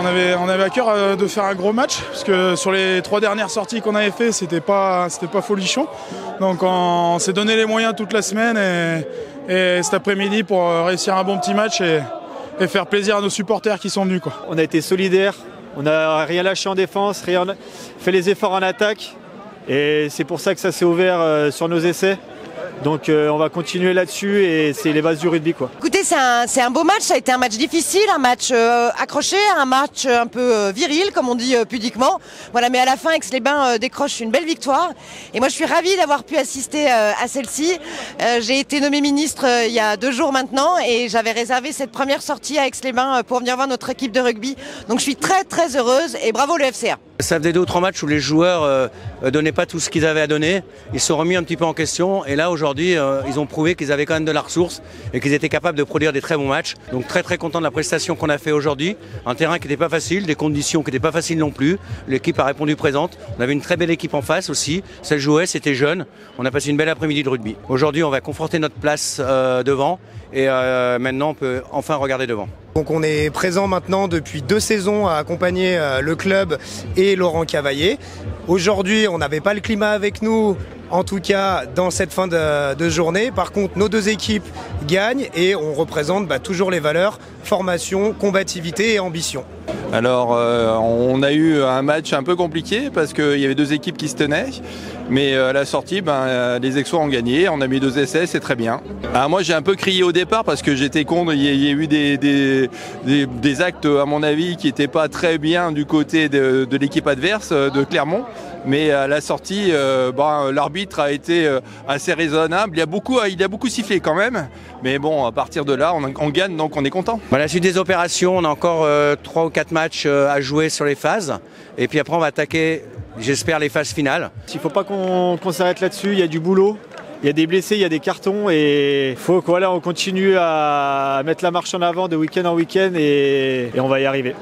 On avait à cœur de faire un gros match, parce que sur les 3 dernières sorties qu'on avait fait, c'était pas folichon. Donc on s'est donné les moyens toute la semaine et cet après-midi pour réussir un bon petit match et faire plaisir à nos supporters qui sont venus, quoi. On a été solidaires, on n'a rien lâché en défense, fait les efforts en attaque et c'est pour ça que ça s'est ouvert sur nos essais. Donc on va continuer là-dessus et c'est les bases du rugby, quoi. Écoutez, c'est un beau match, ça a été un match difficile, un match accroché, un match un peu viril, comme on dit pudiquement. Voilà, mais à la fin, Aix-les-Bains décroche une belle victoire. Et moi, je suis ravie d'avoir pu assister à celle-ci. J'ai été nommée ministre il y a 2 jours maintenant et j'avais réservé cette première sortie à Aix-les-Bains pour venir voir notre équipe de rugby. Donc je suis très très heureuse et bravo le FCA. Ça faisait 2 ou 3 matchs où les joueurs donnaient pas tout ce qu'ils avaient à donner. Ils se sont remis un petit peu en question et là aujourd'hui ils ont prouvé qu'ils avaient quand même de la ressource et qu'ils étaient capables de produire des très bons matchs. Donc très très content de la prestation qu'on a fait aujourd'hui. Un terrain qui n'était pas facile, des conditions qui n'étaient pas faciles non plus. L'équipe a répondu présente. On avait une très belle équipe en face aussi. Ça jouait, c'était jeune. On a passé une belle après-midi de rugby. Aujourd'hui on va conforter notre place devant et maintenant on peut enfin regarder devant. Donc on est présent maintenant depuis 2 saisons à accompagner le club et Laurent Cavaillé. Aujourd'hui, on n'avait pas le climat avec nous, en tout cas dans cette fin de journée. Par contre, nos 2 équipes gagnent et on représente toujours les valeurs formation, combativité et ambition. Alors on a eu un match un peu compliqué parce qu'il y avait 2 équipes qui se tenaient. Mais à la sortie, les Aixois ont gagné, on a mis 2 essais, c'est très bien. Alors moi j'ai un peu crié au départ parce que j'étais contre, il y a eu des actes à mon avis qui n'étaient pas très bien du côté de l'équipe adverse de Clermont. Mais à la sortie, l'arbitre a été assez raisonnable, il a beaucoup sifflé quand même. Mais bon, à partir de là, on gagne, donc on est content. À la suite des opérations, on a encore 3 ou 4 matchs à jouer sur les phases. Et puis après on va attaquer, j'espère, les phases finales. Il ne faut pas qu'on s'arrête là-dessus, il y a du boulot, il y a des blessés, il y a des cartons et il faut qu'on continue à mettre la marche en avant de week-end en week-end et on va y arriver.